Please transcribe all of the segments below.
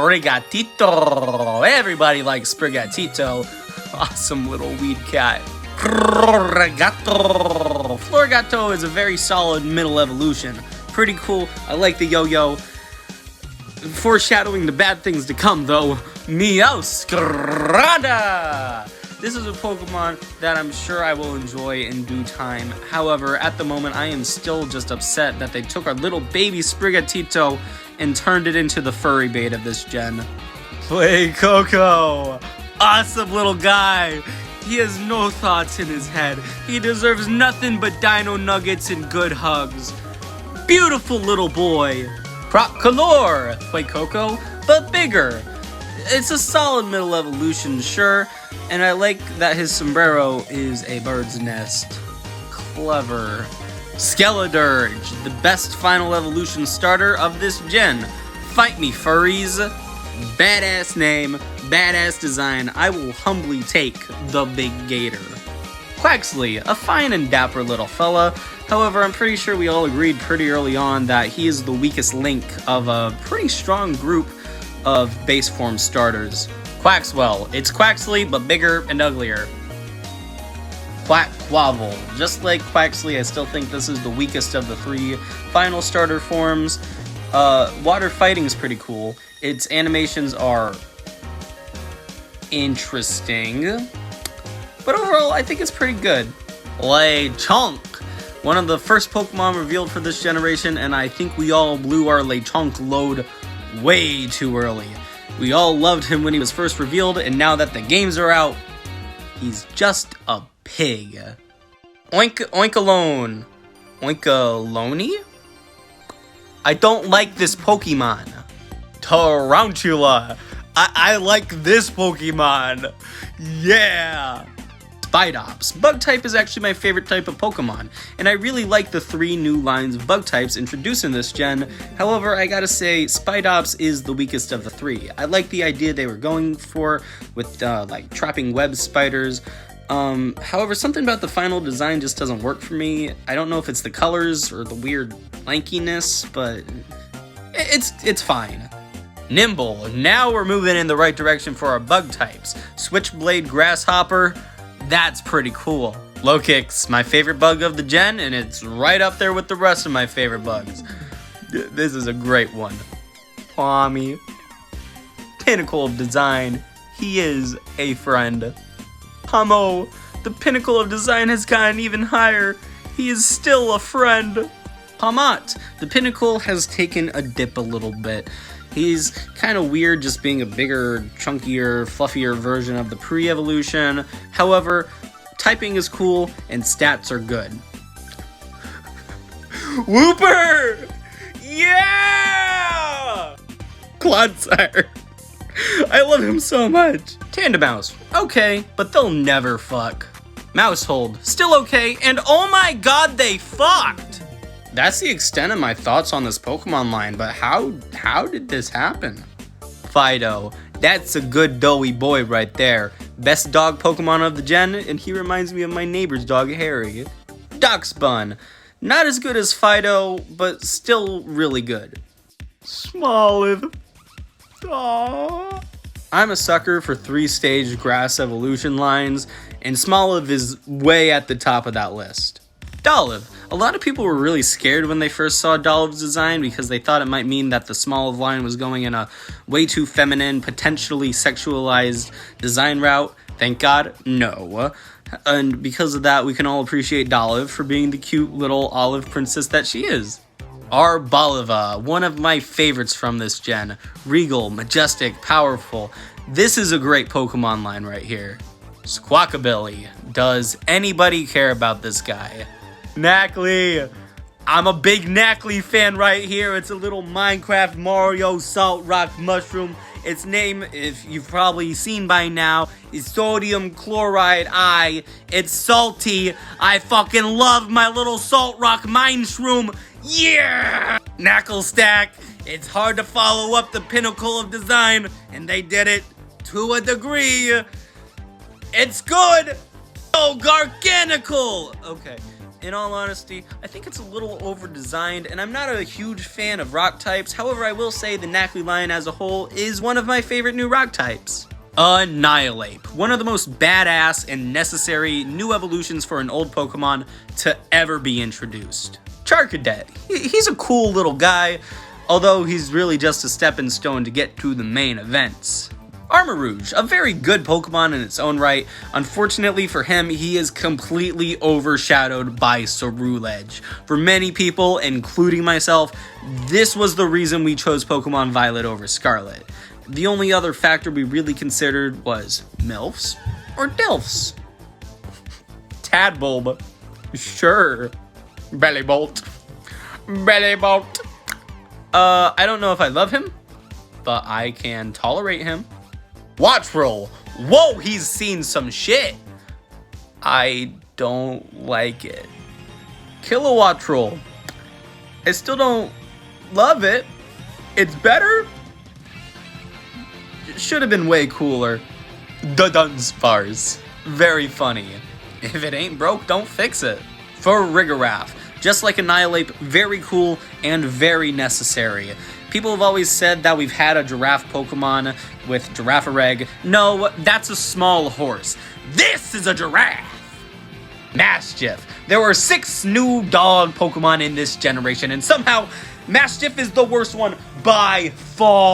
Sprigatito. Everybody likes Sprigatito. Awesome little weed cat. Floragato is a very solid middle evolution. Pretty cool. I like the yo-yo. Foreshadowing the bad things to come, though. Meowscarada! This is a Pokemon that I'm sure I will enjoy in due time. However, at the moment, I am still just upset that they took our little baby Sprigatito and turned it into the furry bait of this gen. Play Coco! Awesome little guy! He has no thoughts in his head. He deserves nothing but dino nuggets and good hugs. Beautiful little boy. Prop Color, Play Coco, but bigger. It's a solid middle evolution, sure, and I like that his sombrero is a bird's nest. Clever. Skeledirge, the best final evolution starter of this gen. Fight me, furries. Badass name, badass design. I will humbly take the big gator. Quaxley, a fine and dapper little fella. However, I'm pretty sure we all agreed pretty early on that he is the weakest link of a pretty strong group of base form starters. Quaxwell, it's Quaxley, but bigger and uglier. Quackquavel, just like Quaxley, I still think this is the weakest of the three final starter forms. Water fighting is pretty cool. Its animations are interesting, but overall, I think it's pretty good. Lechonk, one of the first Pokemon revealed for this generation, and I think we all blew our Lechonk load way too early. We all loved him when he was first revealed, and now that the games are out, he's just a pig. Oinkalone. Oinkalone? I don't like this Pokemon. Tarantula. I like this Pokemon. Yeah. Spidops. Bug type is actually my favorite type of Pokemon, and I really like the three new lines of bug types introduced in this gen. However, I gotta say, Spidops is the weakest of the three. I like the idea they were going for with like trapping web spiders. However, something about the final design just doesn't work for me. I don't know if it's the colors or the weird lankiness, but it's fine. Nimble. Now we're moving in the right direction for our bug types. Switchblade Grasshopper. That's pretty cool. Lokix, my favorite bug of the gen, and it's right up there with the rest of my favorite bugs. This is a great one. Pawmi. Pinnacle of design. He is a friend. Hummo. The pinnacle of design has gotten even higher. He is still a friend. Pawmot. The pinnacle has taken a dip a little bit. He's kind of weird just being a bigger, chunkier, fluffier version of the pre-evolution. However, typing is cool and stats are good. Wooper! Yeah! Clodsire. I love him so much. Tandemaus. Okay, but they'll never fuck. Mousehold. Still okay, and oh my god, they fucked! That's the extent of my thoughts on this Pokemon line, but how did this happen? Fido. That's a good doughy boy right there. Best dog Pokemon of the gen, and he reminds me of my neighbor's dog, Harry. Darkspun. Not as good as Fido, but still really good. Smoliv. Aww. I'm a sucker for 3-stage grass evolution lines, and Smoliv is way at the top of that list. Dolliv. A lot of people were really scared when they first saw Dolliv's design because they thought it might mean that the Smoliv line was going in a way too feminine, potentially sexualized design route. Thank God, no. And because of that, we can all appreciate Dolliv for being the cute little olive princess that she is. Arboliva, one of my favorites from this gen. Regal, majestic, powerful. This is a great Pokemon line right here. Squawkabilly. Does anybody care about this guy? Knackley. I'm a big Knackley fan right here. It's a little Minecraft Mario Salt Rock Mushroom. Its name, if you've probably seen by now, is Sodium Chloride Eye. It's salty. I fucking love my little Salt Rock Mindshroom. Yeah! Knackle Stack. It's hard to follow up the pinnacle of design, and they did it to a degree. It's good. Oh, Garganical. Okay. In all honesty, I think it's a little over-designed, and I'm not a huge fan of rock types. However, I will say the Knackley line as a whole is one of my favorite new rock types. Annihilate, one of the most badass and necessary new evolutions for an old Pokemon to ever be introduced. Charcadet, he's a cool little guy, although he's really just a stepping stone to get to the main events. Armarouge, a very good Pokemon in its own right. Unfortunately for him, he is completely overshadowed by Ceruledge. For many people, including myself, this was the reason we chose Pokemon Violet over Scarlet. The only other factor we really considered was MILFs or DILFs. Tadbulb, sure. Bellybolt. Bellybolt. I don't know if I love him, but I can tolerate him. Watchroll. Whoa, he's seen some shit. I don't like it. Kilowattrol. I still don't love it. It's better. It should have been way cooler. The Dunsparce. Very funny. If it ain't broke, don't fix it. For Farigiraf. Just like Annihilate, very cool and very necessary. People have always said that we've had a giraffe Pokemon with Girafareg. No, that's a small horse. This is a giraffe! Mastiff. There were 6 new dog Pokemon in this generation, and somehow Mastiff is the worst one by far.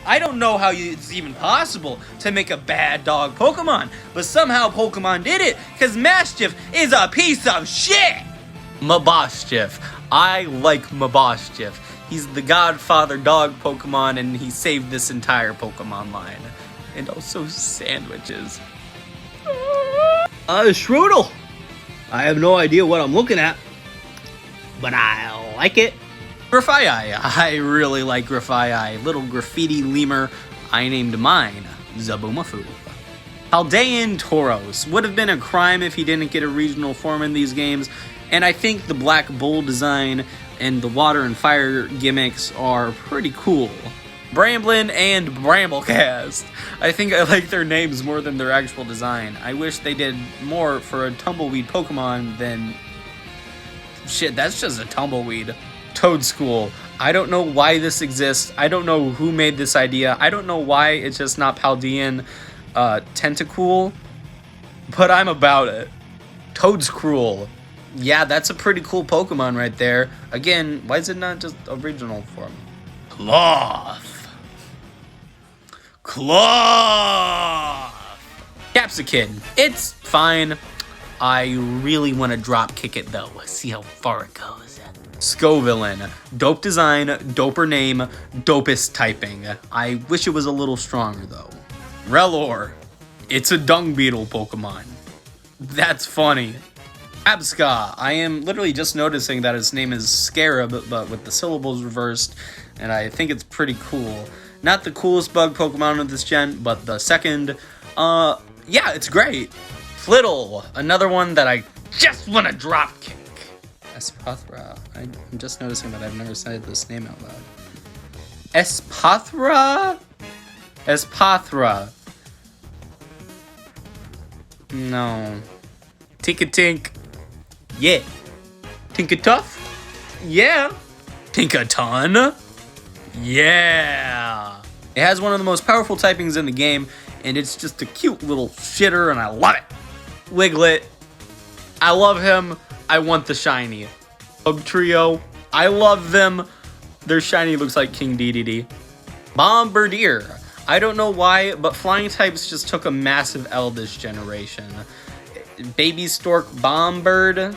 I don't know how it's even possible to make a bad dog Pokemon, but somehow Pokemon did it, because Mastiff is a piece of shit! Mabosstiff. I like Mabosstiff. He's the godfather dog Pokemon, and he saved this entire Pokemon line. And also sandwiches. Strudel. I have no idea what I'm looking at, but I like it. Grafaiai. I really like Grafaiai. Little graffiti lemur. I named mine Zabumafu. Paldean Tauros. Would have been a crime if he didn't get a regional form in these games, and I think the Black Bull design and the water and fire gimmicks are pretty cool. Bramblin and Bramblecast. I think I like their names more than their actual design. I wish they did more for a tumbleweed Pokemon than... Shit, that's just a tumbleweed. Toadschool. I don't know why this exists. I don't know who made this idea. I don't know why it's just not Paldean Tentacool, but I'm about it. Toadscruel. Yeah, that's a pretty cool Pokemon right there. Again, why is it not just original form? Cloth. Capsicum. It's fine. I really want to drop kick it though. See how far it goes. Scovillain. Dope design, doper name, dopest typing. I wish it was a little stronger though. Relor. It's a dung beetle Pokemon. That's funny. Absca. I am literally just noticing that its name is Scarab, but with the syllables reversed, and I think it's pretty cool. Not the coolest bug Pokemon of this gen, but the second. Yeah, it's great. Flittle. Another one that I just want to drop kick. Espathra. I'm just noticing that I've never said this name out loud. Espathra? Espathra. No. Tinkatink. Yeah. Tinkatuff? Yeah. Tinkaton? Yeah. It has one of the most powerful typings in the game, and it's just a cute little shitter, and I love it. Wiglet. I love him. I want the shiny. Bug Trio. I love them. Their shiny looks like King Dedede. Bombardier. I don't know why, but flying types just took a massive L this generation. Baby Stork Bombird.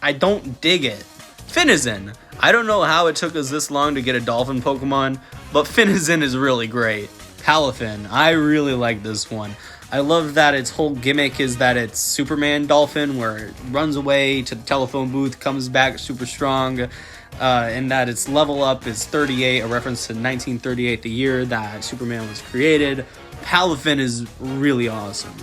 I don't dig it. Finizen. I don't know how it took us this long to get a dolphin Pokemon, but Finizen is really great. Palafin. I really like this one. I love that its whole gimmick is that it's Superman Dolphin, where it runs away to the telephone booth, comes back super strong, and that its level up is 38, a reference to 1938, the year that Superman was created. Palafin is really awesome.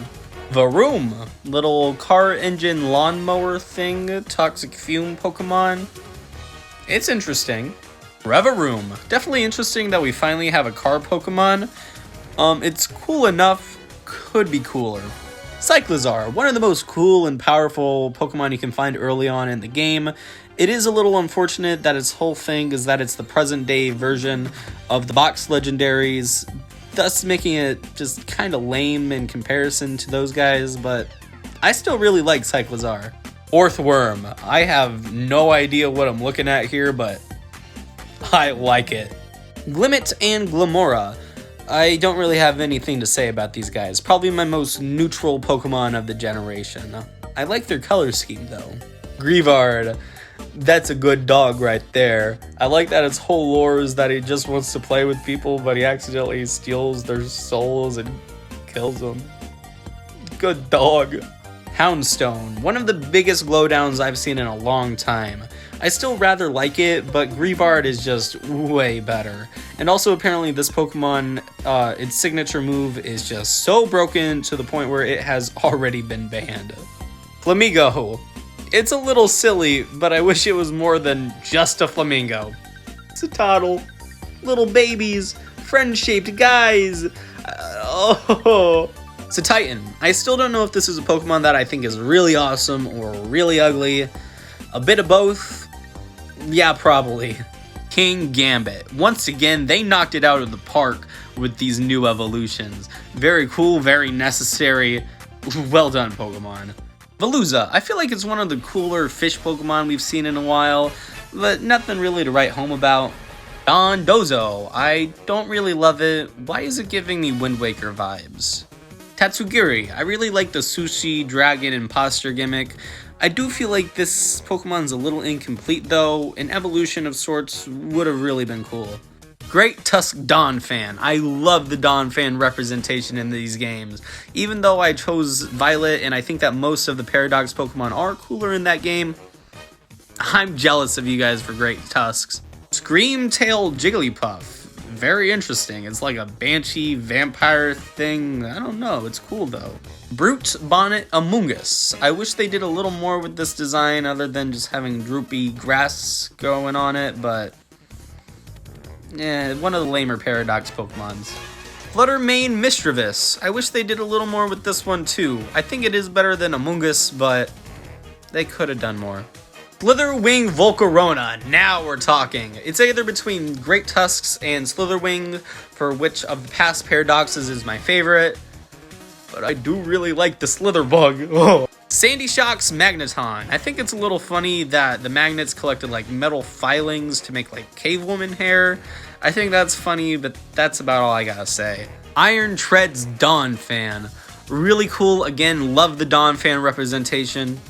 Varoom, little car engine lawnmower thing, toxic fume Pokemon. It's interesting. Revaroom, definitely interesting that we finally have a car Pokemon. It's cool enough, could be cooler. Cyclizar, one of the most cool and powerful Pokemon you can find early on in the game. It is a little unfortunate that its whole thing is that it's the present day version of the box legendaries, thus making it just kind of lame in comparison to those guys, but I still really like Cyclizar. Orthworm, I have no idea what I'm looking at here, but I like it. Glimmet and Glamora, I don't really have anything to say about these guys. Probably my most neutral Pokemon of the generation. I like their color scheme though. Greavard, that's a good dog right there. I like that its whole lore is that he just wants to play with people, but he accidentally steals their souls and kills them. Good dog. Houndstone, one of the biggest glowdowns I've seen in a long time. I still rather like it, but Greavard is just way better. And also apparently this Pokemon, its signature move is just so broken to the point where it has already been banned. Flamigo, it's a little silly, but I wish it was more than just a flamingo. It's a toddle, little babies, friend-shaped guys. It's a Titan. I still don't know if this is a Pokemon that I think is really awesome or really ugly. A bit of both? Yeah, probably. King Gambit. Once again, they knocked it out of the park with these new evolutions. Very cool, very necessary. Well done, Pokemon. Veluza. I feel like it's one of the cooler fish Pokemon we've seen in a while, but nothing really to write home about. Dondozo. I don't really love it. Why is it giving me Wind Waker vibes? Tatsugiri. I really like the sushi dragon imposter gimmick. I do feel like this Pokemon's a little incomplete though. An evolution of sorts would have really been cool. Great Tusk Donphan. I love the Donphan representation in these games. Even though I chose Violet and I think that most of the Paradox Pokemon are cooler in that game, I'm jealous of you guys for Great Tusks. Scream-Tail Jigglypuff. Very interesting. It's like a banshee vampire thing. I don't know. It's cool though. Brute Bonnet Amoonguss. I wish they did a little more with this design other than just having droopy grass going on it, but yeah, one of the lamer Paradox Pokemons. Fluttermane Mischievous. I wish they did a little more with this one too. I think it is better than Amoonguss, but they could have done more. Slitherwing Volcarona, now we're talking. It's either between Great Tusks and Slitherwing, for which of the past Paradoxes is my favorite, but I do really like the Slitherbug. Oh. Sandy Shock's Magneton. I think it's a little funny that the magnets collected like metal filings to make like cave woman hair. I think that's funny, but that's about all I gotta say. Iron Tread's Donphan. Really cool, again, love the Donphan representation.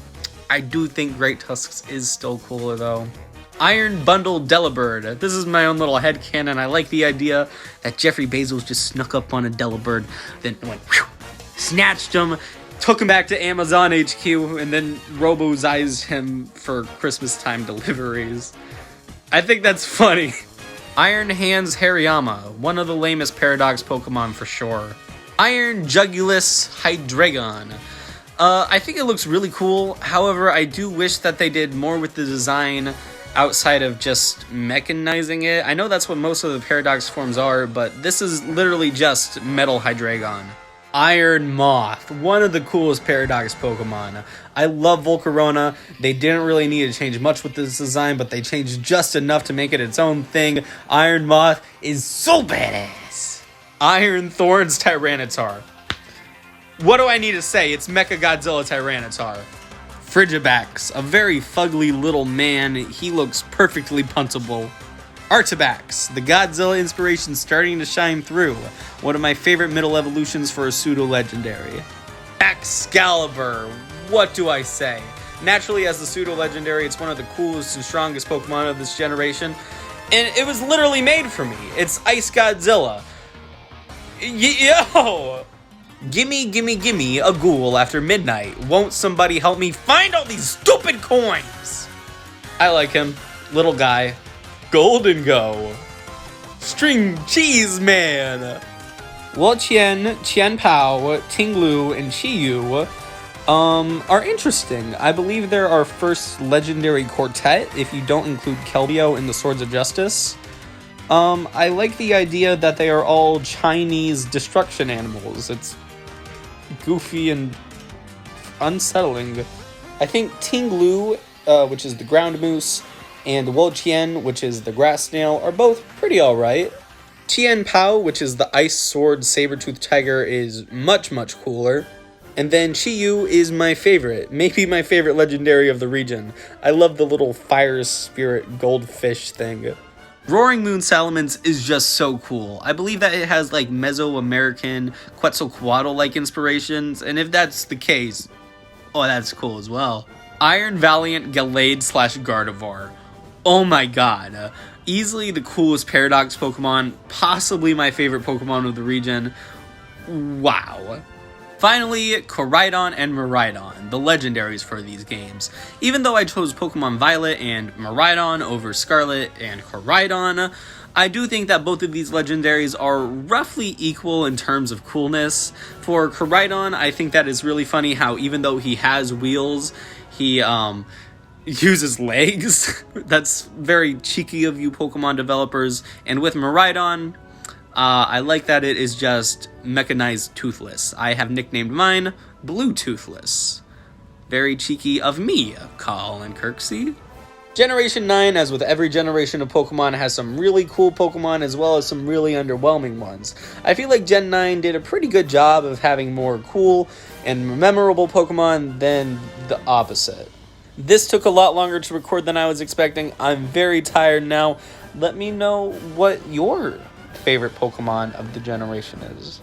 I do think Great Tusks is still cooler though. Iron Bundle Delibird. This is my own little headcanon. I like the idea that Jeffrey Bezos just snuck up on a Delibird, then went whew, snatched him, took him back to Amazon HQ, and then robo-zized him for Christmas time deliveries. I think that's funny. Iron Hands Hariyama, one of the lamest Paradox Pokemon for sure. Iron Jugulus Hydreigon. I think it looks really cool. However, I do wish that they did more with the design outside of just mechanizing it. I know that's what most of the Paradox forms are, but this is literally just Metal Hydreigon. Iron Moth, one of the coolest Paradox Pokemon. I love Volcarona. They didn't really need to change much with this design, but they changed just enough to make it its own thing. Iron Moth is so badass. Iron Thorns Tyranitar. What do I need to say? It's Mechagodzilla Tyranitar. Frigibax, a very fugly little man. He looks perfectly puntable. Artabax, the Godzilla inspiration starting to shine through. One of my favorite middle evolutions for a pseudo-legendary. Excalibur, what do I say? Naturally, as the pseudo-legendary, it's one of the coolest and strongest Pokemon of this generation. And it was literally made for me. It's Ice Godzilla. Yo! Gimme a ghoul after midnight. Won't somebody help me find all these stupid coins? I like him. Little guy. Golden Go. String Cheese Man. Luoqian, Qianpao, Tinglu, and Chiyu are interesting. I believe they're our first legendary quartet, if you don't include Kelbio in the Swords of Justice. I like the idea that they are all Chinese destruction animals. It's goofy and unsettling. I think Ting-Lu, which is the ground moose, and Wo-Chien, which is the grass snail, are both pretty alright. Tien-Pao, which is the ice sword saber-toothed tiger, is much, much cooler. And then Chi-Yu is my favorite, maybe my favorite legendary of the region. I love the little fire spirit goldfish thing. Roaring Moon Salamence is just so cool. I believe that it has like Mesoamerican Quetzalcoatl-like inspirations, and if that's the case, oh, that's cool as well. Iron Valiant Gallade / Gardevoir. Oh my god. Easily the coolest Paradox Pokemon, possibly my favorite Pokemon of the region. Wow. Finally, Koraidon and Miraidon, the legendaries for these games. Even though I chose Pokemon Violet and Miraidon over Scarlet and Koraidon, I do think that both of these legendaries are roughly equal in terms of coolness. For Koraidon, I think that is really funny how even though he has wheels, he uses legs. That's very cheeky of you Pokemon developers. And with Miraidon, I like that it is just mechanized Toothless. I have nicknamed mine Blue Toothless. Very cheeky of me, Colin Kirksey. Generation 9, as with every generation of Pokemon, has some really cool Pokemon as well as some really underwhelming ones. I feel like Gen 9 did a pretty good job of having more cool and memorable Pokemon than the opposite. This took a lot longer to record than I was expecting. I'm very tired now. Let me know what your favorite Pokemon of the generation is.